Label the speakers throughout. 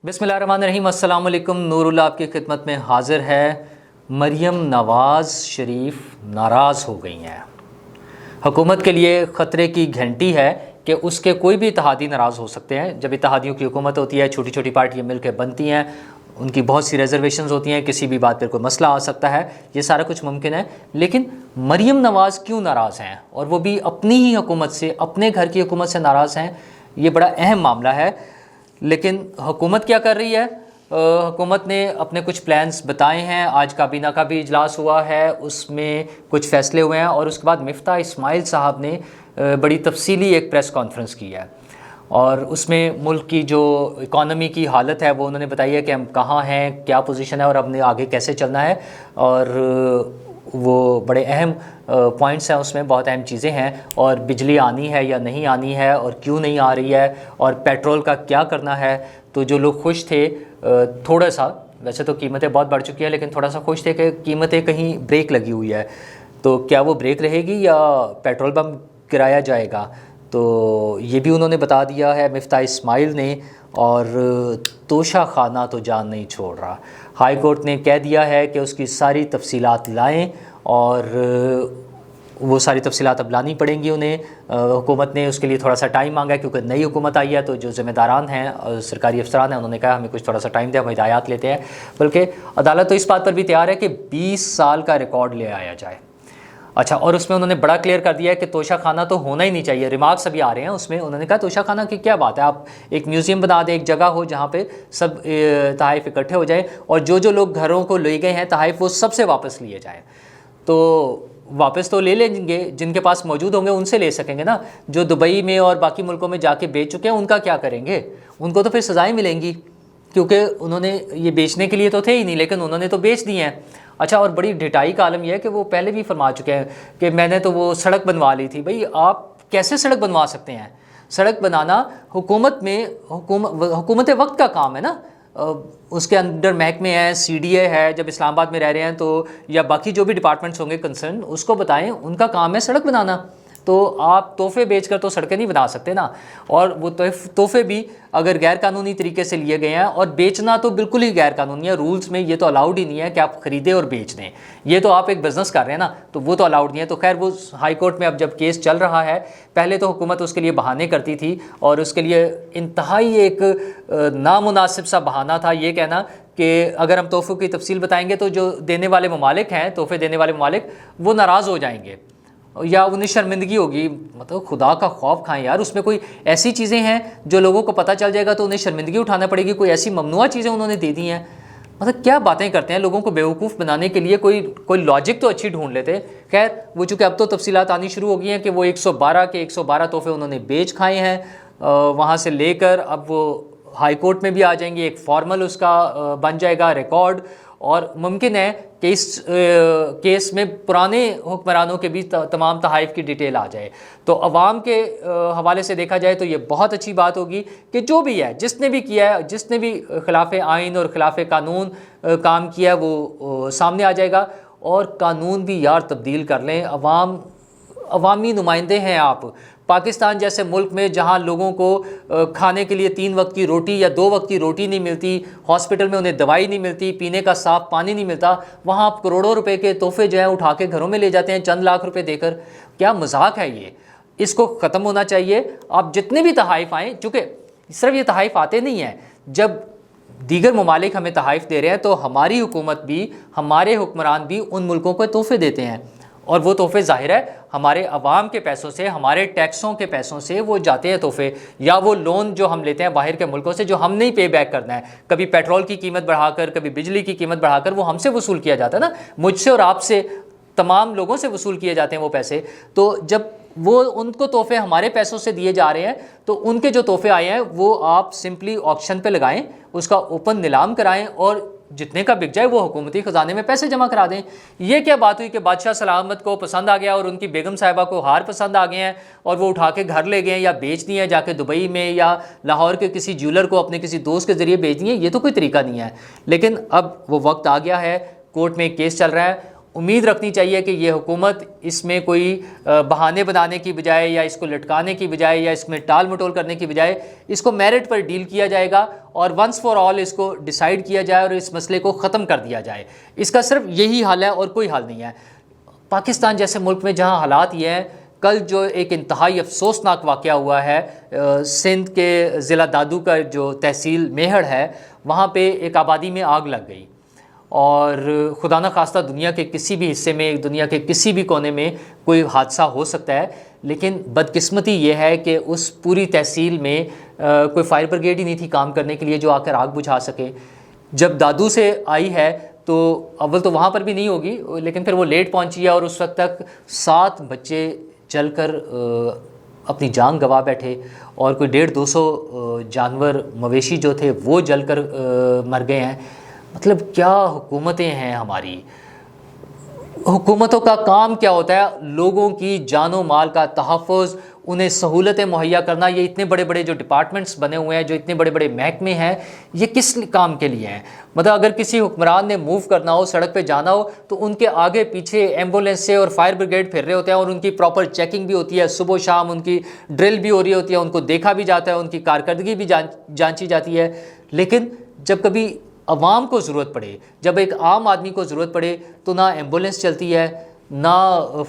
Speaker 1: بسم اللہ الرحمن الرحیم۔ السلام علیکم۔ نور اللہ آپ کی خدمت میں حاضر ہے۔ مریم نواز شریف ناراض ہو گئی ہیں۔ حکومت کے لیے خطرے کی گھنٹی ہے کہ اس کے کوئی بھی اتحادی ناراض ہو سکتے ہیں۔ جب اتحادیوں کی حکومت ہوتی ہے، چھوٹی چھوٹی پارٹیاں مل کے بنتی ہیں، ان کی بہت سی ریزرویشنز ہوتی ہیں، کسی بھی بات پر کوئی مسئلہ آ سکتا ہے، یہ سارا کچھ ممکن ہے۔ لیکن مریم نواز کیوں ناراض ہیں، اور وہ بھی اپنی ہی حکومت سے، اپنے گھر کی حکومت سے ناراض ہیں؟ یہ بڑا اہم معاملہ ہے۔ لیکن حکومت کیا کر رہی ہے؟ حکومت نے اپنے کچھ پلانز بتائے ہیں۔ آج کابینہ کا بھی اجلاس ہوا ہے، اس میں کچھ فیصلے ہوئے ہیں، اور اس کے بعد مفتاح اسماعیل صاحب نے بڑی تفصیلی ایک پریس کانفرنس کی ہے، اور اس میں ملک کی جو اکانومی کی حالت ہے وہ انہوں نے بتائی ہے کہ ہم کہاں ہیں، کیا پوزیشن ہے، اور ہم نے آگے کیسے چلنا ہے۔ اور وہ بڑے اہم پوائنٹس ہیں، اس میں بہت اہم چیزیں ہیں، اور بجلی آنی ہے یا نہیں آنی ہے، اور کیوں نہیں آ رہی ہے، اور پیٹرول کا کیا کرنا ہے۔ تو جو لوگ خوش تھے تھوڑا سا، ویسے تو قیمتیں بہت بڑھ چکی ہیں، لیکن تھوڑا سا خوش تھے کہ قیمتیں کہیں بریک لگی ہوئی ہے، تو کیا وہ بریک رہے گی یا پیٹرول پمپ گرایا جائے گا؟ تو یہ بھی انہوں نے بتا دیا ہے مفتاح اسماعیل نے۔ اور توشہ خانہ تو جان نہیں چھوڑ رہا۔ ہائی کورٹ نے کہہ دیا ہے کہ اس کی ساری تفصیلات لائیں، اور وہ ساری تفصیلات اب لانی پڑیں گی انہیں۔ حکومت نے اس کے لیے تھوڑا سا ٹائم مانگا ہے، کیونکہ نئی حکومت آئی ہے، تو جو ذمہ داران ہیں، سرکاری افسران ہیں، انہوں نے کہا ہمیں کچھ تھوڑا سا ٹائم دیں، ہم ہدایات لیتے ہیں۔ بلکہ عدالت تو اس بات پر بھی تیار ہے کہ 20 سال کا ریکارڈ لے آیا جائے۔ اچھا، اور اس میں انہوں نے بڑا کلیئر کر دیا ہے کہ توشہ خانہ تو ہونا ہی نہیں چاہیے۔ ریمارکس ابھی آ رہے ہیں اس میں، انہوں نے کہا توشہ خانہ کی کیا بات ہے، آپ ایک میوزیم بنا دیں، ایک جگہ ہو جہاں پہ سب تحائف اکٹھے ہو جائیں، اور جو لوگ گھروں کو لے گئے ہیں تحائف، وہ سب سے واپس لیے جائیں۔ تو واپس تو لے لیں گے، جن کے پاس موجود ہوں گے ان سے لے سکیں گے نا۔ جو دبئی میں اور باقی ملکوں میں جا کے بیچ چکے ہیں، ان کا کیا کریں گے؟ ان کو تو پھر سزائیں ملیں گی، کیونکہ انہوں نے یہ بیچنے کے لیے تو تھے ہی نہیں، لیکن انہوں نے تو بیچ دی ہیں۔ اچھا، اور بڑی ڈٹائی کا عالم یہ ہے کہ وہ پہلے بھی فرما چکے ہیں کہ میں نے تو وہ سڑک بنوا لی تھی۔ بھئی آپ کیسے سڑک بنوا سکتے ہیں؟ سڑک بنانا حکومت میں حکومت وقت کا کام ہے نا۔ اس کے اندر محکمے ہیں، سی ڈی اے ہے، جب اسلام آباد میں رہ رہے ہیں تو، یا باقی جو بھی ڈپارٹمنٹس ہوں گے کنسرن، اس کو بتائیں، ان کا کام ہے سڑک بنانا۔ تو آپ تحفے بیچ کر تو سڑکیں نہیں بنا سکتے نا۔ اور وہ تحفے بھی اگر غیر قانونی طریقے سے لیے گئے ہیں، اور بیچنا تو بالکل ہی غیر قانونی ہے، رولز میں یہ تو الاؤڈ ہی نہیں ہے کہ آپ خریدیں اور بیچ دیں۔ یہ تو آپ ایک بزنس کر رہے ہیں نا، تو وہ تو الاؤڈ نہیں ہے۔ تو خیر، وہ ہائی کورٹ میں اب جب کیس چل رہا ہے، پہلے تو حکومت اس کے لیے بہانے کرتی تھی، اور اس کے لیے انتہائی ایک نامناسب سا بہانہ تھا یہ کہنا کہ اگر ہم تحفوں کی تفصیل بتائیں گے تو جو دینے والے ممالک ہیں، تحفے دینے والے ممالک، وہ ناراض ہو جائیں گے، یا انہیں شرمندگی ہوگی۔ مطلب خدا کا خوف کھائیں یار، اس میں کوئی ایسی چیزیں ہیں جو لوگوں کو پتہ چل جائے گا تو انہیں شرمندگی اٹھانا پڑے گی۔ کوئی ایسی ممنوعہ چیزیں انہوں نے دے دی ہیں۔ مطلب کیا باتیں کرتے ہیں، لوگوں کو بیوقوف بنانے کے لیے کوئی لاجک تو اچھی ڈھونڈ لیتے۔ خیر، وہ چونکہ اب تو تفصیلات آنی شروع ہو گئی ہیں کہ وہ 112 تحفے انہوں نے بیچ کھائے ہیں، وہاں سے لے کر اب وہ ہائی کورٹ میں بھی آ جائیں گے، ایک فارمل اس کا بن جائے گا ریکارڈ، اور ممکن ہے کہ اس کیس میں پرانے حکمرانوں کے بھی تمام تحائف کی ڈیٹیل آ جائے۔ تو عوام کے حوالے سے دیکھا جائے تو یہ بہت اچھی بات ہوگی کہ جو بھی ہے، جس نے بھی کیا ہے، جس نے بھی خلاف آئین اور خلاف قانون کام کیا ہے، وہ سامنے آ جائے گا۔ اور قانون بھی یار تبدیل کر لیں۔ عوامی نمائندے ہیں آپ۔ پاکستان جیسے ملک میں جہاں لوگوں کو کھانے کے لیے 3 وقت کی روٹی یا 2 وقت کی روٹی نہیں ملتی، ہاسپٹل میں انہیں دوائی نہیں ملتی، پینے کا صاف پانی نہیں ملتا، وہاں آپ کروڑوں روپے کے تحفے جو ہیں اٹھا کے گھروں میں لے جاتے ہیں، چند لاکھ روپے دے کر۔ کیا مذاق ہے یہ؟ اس کو ختم ہونا چاہیے۔ آپ جتنے بھی تحائف آئیں، چونکہ صرف یہ تحائف آتے نہیں ہیں، جب دیگر ممالک ہمیں تحائف دے رہے ہیں تو ہماری حکومت بھی، ہمارے حکمران بھی ان ملکوں کو تحفے دیتے ہیں، اور وہ تحفے ظاہر ہے ہمارے عوام کے پیسوں سے، ہمارے ٹیکسوں کے پیسوں سے وہ جاتے ہیں تحفے، یا وہ لون جو ہم لیتے ہیں باہر کے ملکوں سے، جو ہم نہیں پے بیک کرنا ہے، کبھی پیٹرول کی قیمت بڑھا کر، کبھی بجلی کی قیمت بڑھا کر، وہ ہم سے وصول کیا جاتا ہے نا، مجھ سے اور آپ سے، تمام لوگوں سے وصول کیے جاتے ہیں وہ پیسے۔ تو جب وہ ان کو تحفے ہمارے پیسوں سے دیے جا رہے ہیں، تو ان کے جو تحفے آئے ہیں وہ آپ سمپلی آکشن پہ لگائیں، اس کا اوپن نیلام کرائیں، اور جتنے کا بک جائے وہ حکومتی خزانے میں پیسے جمع کرا دیں۔ یہ کیا بات ہوئی کہ بادشاہ سلامت کو پسند آ گیا اور ان کی بیگم صاحبہ کو ہار پسند آ گئے ہیں، اور وہ اٹھا کے گھر لے گئے یا بیچ دیے ہیں جا کے دبئی میں، یا لاہور کے کسی جیولر کو اپنے کسی دوست کے ذریعے بیچ دیے؟ یہ تو کوئی طریقہ نہیں ہے۔ لیکن اب وہ وقت آ گیا ہے، کورٹ میں ایک کیس چل رہا ہے، امید رکھنی چاہیے کہ یہ حکومت اس میں کوئی بہانے بنانے کی بجائے یا اس کو لٹکانے کی بجائے یا اس میں ٹال مٹول کرنے کی بجائے اس کو میرٹ پر ڈیل کیا جائے گا اور ونس فار آل اس کو ڈیسائیڈ کیا جائے اور اس مسئلے کو ختم کر دیا جائے. اس کا صرف یہی حل ہے اور کوئی حل نہیں ہے. پاکستان جیسے ملک میں جہاں حالات یہ ہیں، کل جو ایک انتہائی افسوسناک واقعہ ہوا ہے سندھ کے ضلع دادو کا جو تحصیل میہڑ ہے، وہاں پہ ایک آبادی میں آگ لگ گئی اور خدا نہ خواستہ دنیا کے کسی بھی حصے میں، دنیا کے کسی بھی کونے میں کوئی حادثہ ہو سکتا ہے، لیکن بدقسمتی یہ ہے کہ اس پوری تحصیل میں کوئی فائر بریگیڈ ہی نہیں تھی کام کرنے کے لیے جو آ کر آگ بجھا سکے. جب دادو سے آئی ہے تو اول تو وہاں پر بھی نہیں ہوگی، لیکن پھر وہ لیٹ پہنچی ہے اور اس وقت تک 7 بچے جل کر اپنی جان گنوا بیٹھے اور کوئی 150-200 جانور مویشی جو تھے وہ جل کر مر گئے ہیں. مطلب کیا حکومتیں ہیں ہماری. حکومتوں کا کام کیا ہوتا ہے؟ لوگوں کی جان و مال کا تحفظ، انہیں سہولتیں مہیا کرنا. یہ اتنے بڑے بڑے جو ڈپارٹمنٹس بنے ہوئے ہیں، جو اتنے بڑے بڑے محکمے ہیں، یہ کس کام کے لیے ہیں؟ مطلب اگر کسی حکمران نے موو کرنا ہو، سڑک پہ جانا ہو، تو ان کے آگے پیچھے ایمبولینس سے اور فائر بریگیڈ پھر رہے ہوتے ہیں اور ان کی پراپر چیکنگ بھی ہوتی ہے، صبح و شام ان کی ڈرل بھی ہو رہی ہوتی ہے، ان کو دیکھا بھی جاتا ہے، ان کی کارکردگی بھی جانچی جاتی ہے. لیکن جب کبھی عوام کو ضرورت پڑے، جب ایک عام آدمی کو ضرورت پڑے، تو نہ ایمبولینس چلتی ہے، نہ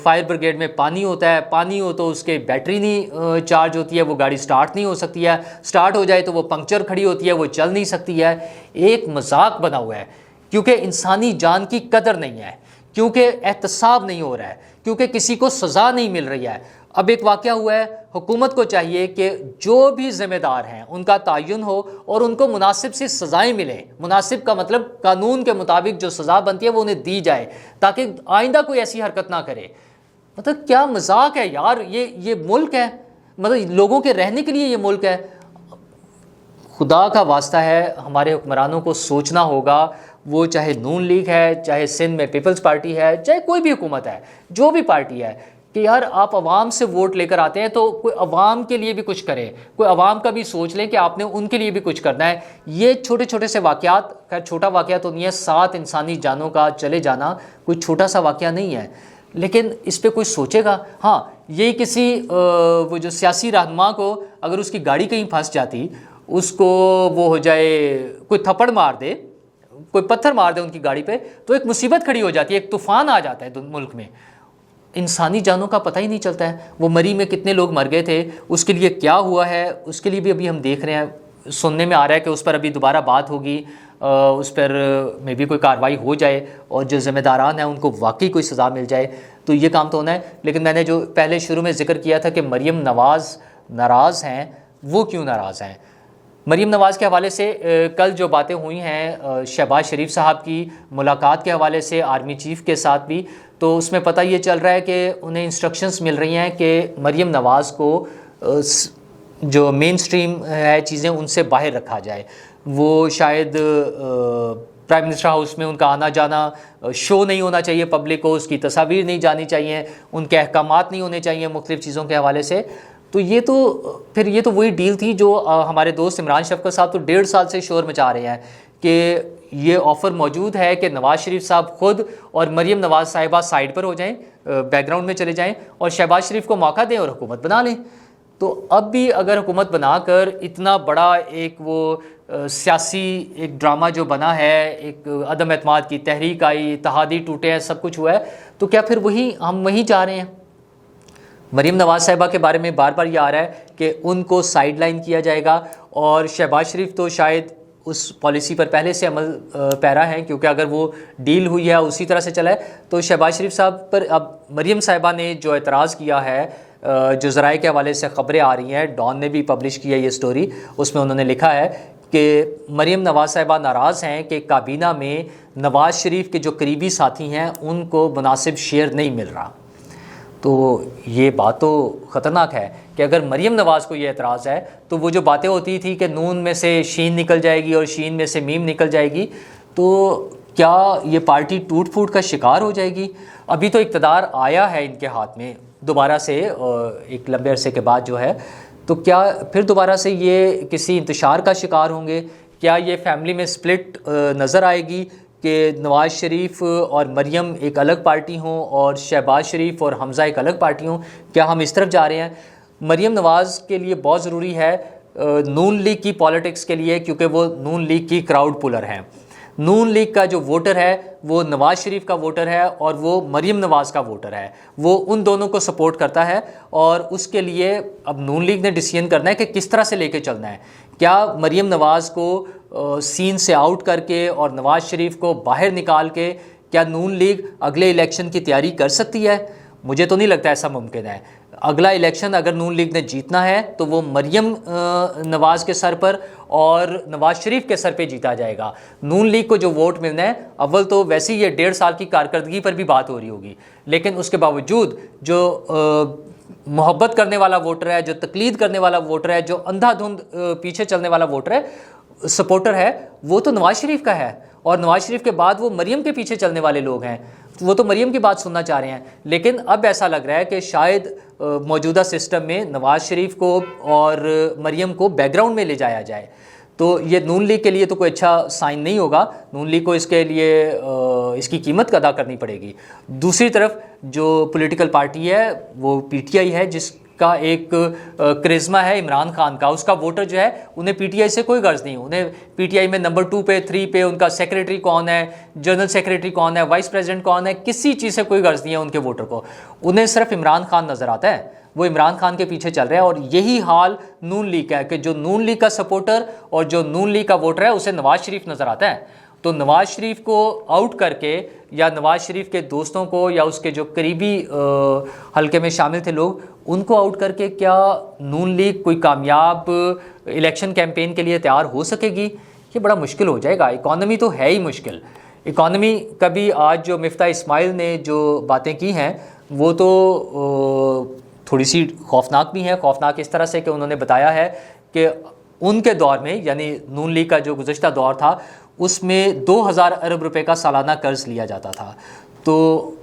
Speaker 1: فائر بریگیڈ میں پانی ہوتا ہے. پانی ہو تو اس کے بیٹری نہیں چارج ہوتی ہے، وہ گاڑی سٹارٹ نہیں ہو سکتی ہے، سٹارٹ ہو جائے تو وہ پنکچر کھڑی ہوتی ہے، وہ چل نہیں سکتی ہے. ایک مذاق بنا ہوا ہے کیونکہ انسانی جان کی قدر نہیں ہے، کیونکہ احتساب نہیں ہو رہا ہے، کیونکہ کسی کو سزا نہیں مل رہی ہے. اب ایک واقعہ ہوا ہے، حکومت کو چاہیے کہ جو بھی ذمہ دار ہیں ان کا تعین ہو اور ان کو مناسب سی سزائیں ملیں. مناسب کا مطلب قانون کے مطابق جو سزا بنتی ہے وہ انہیں دی جائے تاکہ آئندہ کوئی ایسی حرکت نہ کرے. مطلب کیا مذاق ہے یار، یہ ملک ہے، مطلب لوگوں کے رہنے کے لیے یہ ملک ہے. خدا کا واسطہ ہے ہمارے حکمرانوں کو سوچنا ہوگا، وہ چاہے نون لیگ ہے، چاہے سندھ میں پیپلز پارٹی ہے، چاہے کوئی بھی حکومت ہے، جو بھی پارٹی ہے، کہ یار آپ عوام سے ووٹ لے کر آتے ہیں تو کوئی عوام کے لیے بھی کچھ کرے، کوئی عوام کا بھی سوچ لیں کہ آپ نے ان کے لیے بھی کچھ کرنا ہے. یہ چھوٹے چھوٹے سے واقعات، خیر چھوٹا واقعہ تو نہیں ہے، 7 انسانی جانوں کا چلے جانا کوئی چھوٹا سا واقعہ نہیں ہے، لیکن اس پہ کوئی سوچے گا؟ ہاں، یہی کسی وہ جو سیاسی رہنما کو اگر اس کی گاڑی کہیں پھنس جاتی، اس کو وہ ہو جائے، کوئی تھپڑ مار دے، کوئی پتھر مار دے ان کی گاڑی پہ، تو ایک مصیبت کھڑی ہو جاتی ہے، ایک طوفان آ جاتا ہے ملک میں. انسانی جانوں کا پتہ ہی نہیں چلتا ہے. وہ مری میں کتنے لوگ مر گئے تھے، اس کے لیے کیا ہوا ہے، اس کے لیے بھی ابھی ہم دیکھ رہے ہیں. سننے میں آ رہا ہے کہ اس پر ابھی دوبارہ بات ہوگی، اس پر میں بھی کوئی کارروائی ہو جائے اور جو ذمہ داران ہیں ان کو واقعی کوئی سزا مل جائے. تو یہ کام تو ہونا ہے. لیکن میں نے جو پہلے شروع میں ذکر کیا تھا کہ مریم نواز ناراض ہیں، وہ کیوں ناراض ہیں؟ مریم نواز کے حوالے سے کل جو باتیں ہوئی ہیں شہباز شریف صاحب کی ملاقات کے حوالے سے آرمی چیف کے ساتھ بھی، تو اس میں پتہ یہ چل رہا ہے کہ انہیں انسٹرکشنز مل رہی ہیں کہ مریم نواز کو جو مین سٹریم ہے چیزیں ان سے باہر رکھا جائے. وہ شاید پرائم منسٹر ہاؤس میں ان کا آنا جانا شو نہیں ہونا چاہیے پبلک کو، اس کی تصاویر نہیں جانی چاہیے، ان کے احکامات نہیں ہونے چاہیے مختلف چیزوں کے حوالے سے. تو یہ تو وہی ڈیل تھی جو ہمارے دوست عمران شفقت صاحب تو 1.5 سال سے شور مچا رہے ہیں کہ یہ آفر موجود ہے کہ نواز شریف صاحب خود اور مریم نواز صاحبہ سائڈ پر ہو جائیں، بیک گراؤنڈ میں چلے جائیں اور شہباز شریف کو موقع دیں اور حکومت بنا لیں. تو اب بھی اگر حکومت بنا کر اتنا بڑا ایک وہ سیاسی ایک ڈرامہ جو بنا ہے، ایک عدم اعتماد کی تحریک آئی، اتحادی ٹوٹے ہیں، سب کچھ ہوا ہے، تو کیا پھر ہم وہیں جا رہے ہیں؟ مریم نواز صاحبہ کے بارے میں بار بار یہ آ رہا ہے کہ ان کو سائیڈ لائن کیا جائے گا، اور شہباز شریف تو شاید اس پالیسی پر پہلے سے عمل پیرا ہیں، کیونکہ اگر وہ ڈیل ہوئی ہے اسی طرح سے چلا ہے تو شہباز شریف صاحب پر اب مریم صاحبہ نے جو اعتراض کیا ہے، جو ذرائع کے حوالے سے خبریں آ رہی ہیں، ڈان نے بھی پبلش کیا یہ سٹوری، اس میں انہوں نے لکھا ہے کہ مریم نواز صاحبہ ناراض ہیں کہ کابینہ میں نواز شریف کے جو قریبی ساتھی ہیں ان کو مناسب شیئر نہیں مل رہا. تو یہ بات تو خطرناک ہے کہ اگر مریم نواز کو یہ اعتراض ہے تو وہ جو باتیں ہوتی تھی کہ نون میں سے شین نکل جائے گی اور شین میں سے میم نکل جائے گی، تو کیا یہ پارٹی ٹوٹ پھوٹ کا شکار ہو جائے گی؟ ابھی تو اقتدار آیا ہے ان کے ہاتھ میں دوبارہ سے ایک لمبے عرصے کے بعد جو ہے، تو کیا پھر دوبارہ سے یہ کسی انتشار کا شکار ہوں گے؟ کیا یہ فیملی میں سپلٹ نظر آئے گی کہ نواز شریف اور مریم ایک الگ پارٹی ہوں اور شہباز شریف اور حمزہ ایک الگ پارٹی ہوں؟ کیا ہم اس طرف جا رہے ہیں؟ مریم نواز کے لیے بہت ضروری ہے نون لیگ کی پالیٹکس کے لیے، کیونکہ وہ نون لیگ کی کراؤڈ پولر ہیں۔ نون لیگ کا جو ووٹر ہے وہ نواز شریف کا ووٹر ہے اور وہ مریم نواز کا ووٹر ہے، وہ ان دونوں کو سپورٹ کرتا ہے، اور اس کے لیے اب نون لیگ نے ڈیسیژن کرنا ہے کہ کس طرح سے لے کے چلنا ہے۔ کیا مریم نواز کو سین سے آؤٹ کر کے اور نواز شریف کو باہر نکال کے کیا نون لیگ اگلے الیکشن کی تیاری کر سکتی ہے؟ مجھے تو نہیں لگتا ایسا ممکن ہے۔ اگلا الیکشن اگر نون لیگ نے جیتنا ہے تو وہ مریم نواز کے سر پر اور نواز شریف کے سر پہ جیتا جائے گا۔ نون لیگ کو جو ووٹ ملنا ہے، اول تو ویسے ہی یہ 1.5 سال کی کارکردگی پر بھی بات ہو رہی ہوگی، لیکن اس کے باوجود جو محبت کرنے والا ووٹر ہے، جو تقلید کرنے والا ووٹر ہے، جو اندھا دھند پیچھے چلنے والا ووٹر ہے، سپورٹر ہے، وہ تو نواز شریف کا ہے، اور نواز شریف کے بعد وہ مریم کے پیچھے چلنے والے لوگ ہیں، وہ تو مریم کی بات سننا چاہ رہے ہیں۔ لیکن اب ایسا لگ رہا ہے کہ شاید موجودہ سسٹم میں نواز شریف کو اور مریم کو بیک گراؤنڈ میں لے جایا جائے، تو یہ نون لیگ کے لیے تو کوئی اچھا سائن نہیں ہوگا۔ نون لیگ کو اس کے لیے اس کی قیمت ادا کرنی پڑے گی۔ دوسری طرف جو پولیٹیکل پارٹی ہے وہ پی ٹی آئی ہے، جس کا ایک کرزما ہے عمران خان کا، اس کا ووٹر جو ہے انہیں پی ٹی آئی سے کوئی غرض نہیں، انہیں پی ٹی آئی میں نمبر 2 پہ 3 پہ ان کا سیکریٹری کون ہے، جنرل سیکریٹری کون ہے، وائس پریزیڈنٹ کون ہے، کسی چیز سے کوئی غرض نہیں ہے ان کے ووٹر کو، انہیں صرف عمران خان نظر آتا ہے، وہ عمران خان کے پیچھے چل رہے ہیں۔ اور یہی حال نون لیگ کا ہے کہ جو نون لیگ کا سپورٹر اور جو نون لیگ کا ووٹر ہے اسے نواز شریف نظر آتا ہے، تو نواز شریف کو آؤٹ کر کے یا نواز شریف کے دوستوں کو یا اس کے جو قریبی حلقے میں شامل تھے لوگ ان کو آؤٹ کر کے کیا نون لیگ کوئی کامیاب الیکشن کیمپین کے لیے تیار ہو سکے گی؟ یہ بڑا مشکل ہو جائے گا۔ اکانومی تو ہے ہی مشکل، اکانومی کبھی آج جو مفتاح اسماعیل نے جو باتیں کی ہیں وہ تو تھوڑی سی خوفناک بھی ہیں۔ خوفناک اس طرح سے کہ انہوں نے بتایا ہے کہ ان کے دور میں، یعنی نون لیگ کا جو گزشتہ دور تھا، اس میں 2000 ارب روپے کا سالانہ قرض لیا جاتا تھا، تو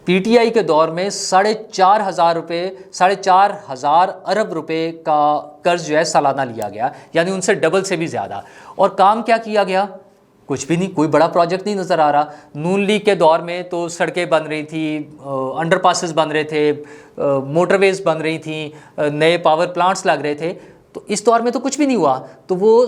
Speaker 1: پی ٹی آئی کے دور میں 4,500 ارب روپے کا قرض جو ہے سالانہ لیا گیا، یعنی ان سے ڈبل سے بھی زیادہ۔ اور کام کیا کیا گیا؟ کچھ بھی نہیں، کوئی بڑا پروجیکٹ نہیں نظر آ رہا۔ نون لیگ کے دور میں تو سڑکیں بن رہی تھیں، انڈر پاسز بن رہے تھے، موٹر ویز بن رہی تھیں، نئے پاور پلانٹس لگ رہے تھے، تو اس دور میں تو کچھ بھی نہیں ہوا۔ تو وہ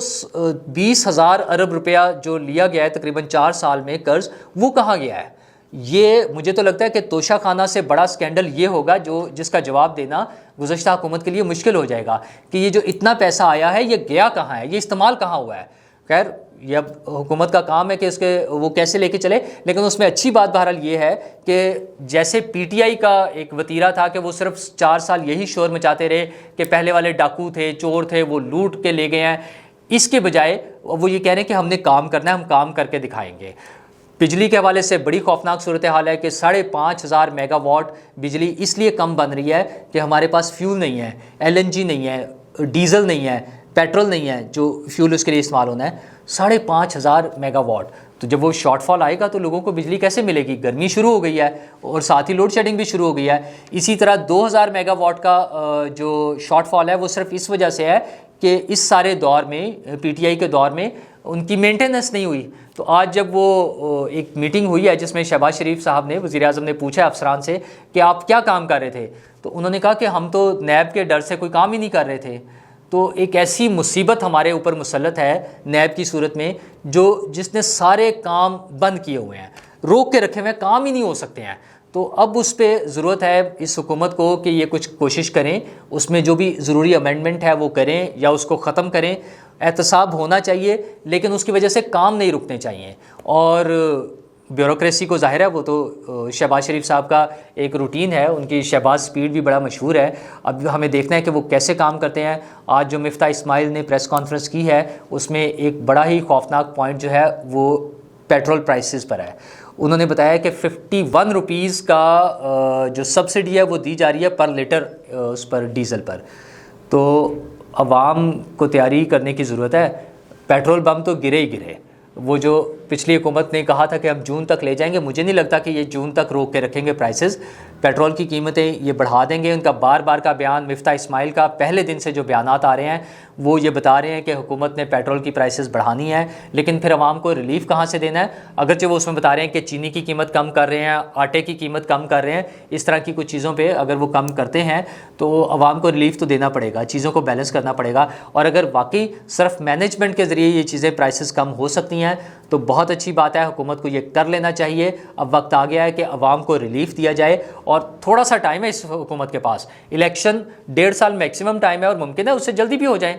Speaker 1: 20,000 ارب روپیہ جو لیا گیا ہے تقریباً 4 سال میں قرض، وہ کہاں گیا ہے؟ یہ مجھے تو لگتا ہے کہ توشہ خانہ سے بڑا سکینڈل یہ ہوگا جس کا جواب دینا گزشتہ حکومت کے لیے مشکل ہو جائے گا کہ یہ جو اتنا پیسہ آیا ہے یہ گیا کہاں ہے، یہ استعمال کہاں ہوا ہے۔ خیر یہ اب حکومت کا کام ہے کہ اس کے وہ کیسے لے کے چلے، لیکن اس میں اچھی بات بہرحال یہ ہے کہ جیسے پی ٹی آئی کا ایک وتیرہ تھا کہ وہ صرف 4 سال یہی شور مچاتے رہے کہ پہلے والے ڈاکو تھے، چور تھے، وہ لوٹ کے لے گئے ہیں، اس کے بجائے وہ یہ کہہ رہے ہیں کہ ہم نے کام کرنا ہے، ہم کام کر کے دکھائیں گے۔ بجلی کے حوالے سے بڑی خوفناک صورتحال ہے کہ 5,500 میگا واٹ بجلی اس لیے کم بن رہی ہے کہ ہمارے پاس فیول نہیں ہے، ایل این جی نہیں ہے، ڈیزل نہیں ہے، پیٹرول نہیں ہے جو فیول اس کے لیے استعمال ہونا ہے۔ 5,500 میگا واٹ، تو جب وہ شارٹ فال آئے گا تو لوگوں کو بجلی کیسے ملے گی؟ گرمی شروع ہو گئی ہے اور ساتھ ہی لوڈ شیڈنگ بھی شروع ہو گئی ہے۔ اسی طرح 2,000 میگا واٹ کا جو شارٹ فال ہے وہ صرف اس وجہ سے ہے کہ اس سارے دور میں پی ٹی آئی کے دور میں ان کی مینٹیننس نہیں ہوئی۔ تو آج جب وہ ایک میٹنگ ہوئی ہے جس میں شہباز شریف صاحب نے، وزیر اعظم نے پوچھا افسران سے کہ آپ کیا کام کر رہے تھے، تو انہوں نے کہا کہ ہم تو نیب کے ڈر سے کوئی کام ہی نہیں کر رہے تھے۔ تو ایک ایسی مصیبت ہمارے اوپر مسلط ہے نیب کی صورت میں جس نے سارے کام بند کیے ہوئے ہیں، روک کے رکھے ہوئے ہیں، کام ہی نہیں ہو سکتے ہیں۔ تو اب اس پہ ضرورت ہے اس حکومت کو کہ یہ کچھ کوشش کریں، اس میں جو بھی ضروری امینڈمنٹ ہے وہ کریں یا اس کو ختم کریں۔ احتساب ہونا چاہیے لیکن اس کی وجہ سے کام نہیں رکنے چاہیے۔ اور بیوروکریسی کو ظاہر ہے وہ تو شہباز شریف صاحب کا ایک روٹین ہے، ان کی شہباز سپیڈ بھی بڑا مشہور ہے۔ اب ہمیں دیکھنا ہے کہ وہ کیسے کام کرتے ہیں۔ آج جو مفتاح اسماعیل نے پریس کانفرنس کی ہے اس میں ایک بڑا ہی خوفناک پوائنٹ جو ہے وہ پیٹرول پرائسز پر ہے۔ انہوں نے بتایا کہ 51 روپیز کا جو سبسڈی ہے وہ دی جا رہی ہے پر لیٹر اس پر ڈیزل پر۔ تو عوام کو تیاری کرنے کی ضرورت ہے، پیٹرول بم تو گرے ہی گرے، وہ جو پچھلی حکومت نے کہا تھا کہ ہم جون تک لے جائیں گے، مجھے نہیں لگتا کہ یہ جون تک روک کے رکھیں گے پرائسز، پیٹرول کی قیمتیں یہ بڑھا دیں گے۔ ان کا بار بار کا بیان، مفتاح اسماعیل کا پہلے دن سے جو بیانات آ رہے ہیں وہ یہ بتا رہے ہیں کہ حکومت نے پیٹرول کی پرائسز بڑھانی ہے، لیکن پھر عوام کو ریلیف کہاں سے دینا ہے؟ اگرچہ وہ اس میں بتا رہے ہیں کہ چینی کی قیمت کم کر رہے ہیں، آٹے کی قیمت کم کر رہے ہیں، اس طرح کی کچھ چیزوں پہ اگر وہ کم کرتے ہیں تو عوام کو ریلیف تو دینا پڑے گا، چیزوں کو بیلنس کرنا پڑے گا۔ اور اگر واقعی صرف مینجمنٹ کے ذریعے یہ چیزیں پرائسز کم ہو سکتی ہیں تو بہت اچھی بات ہے، حکومت کو یہ کر لینا چاہیے۔ اب وقت آ گیا ہے کہ عوام کو ریلیف دیا جائے، اور تھوڑا سا ٹائم ہے اس حکومت کے پاس، الیکشن 1.5 سال میکسیمم ٹائم ہے، اور ممکن ہے اس سے جلدی بھی ہو جائیں،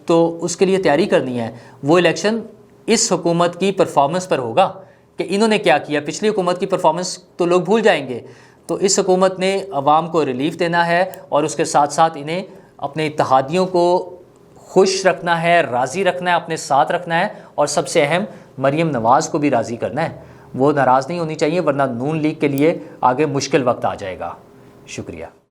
Speaker 1: تو اس کے لیے تیاری کرنی ہے۔ وہ الیکشن اس حکومت کی پرفارمنس پر ہوگا کہ انہوں نے کیا کیا، پچھلی حکومت کی پرفارمنس تو لوگ بھول جائیں گے۔ تو اس حکومت نے عوام کو ریلیف دینا ہے، اور اس کے ساتھ ساتھ انہیں اپنے اتحادیوں کو خوش رکھنا ہے، راضی رکھنا ہے، اپنے ساتھ رکھنا ہے، اور سب سے اہم مریم نواز کو بھی راضی کرنا ہے۔ وہ ناراض نہیں ہونی چاہیے، ورنہ نون لیگ کے لیے آگے مشکل وقت آ جائے گا۔ شکریہ۔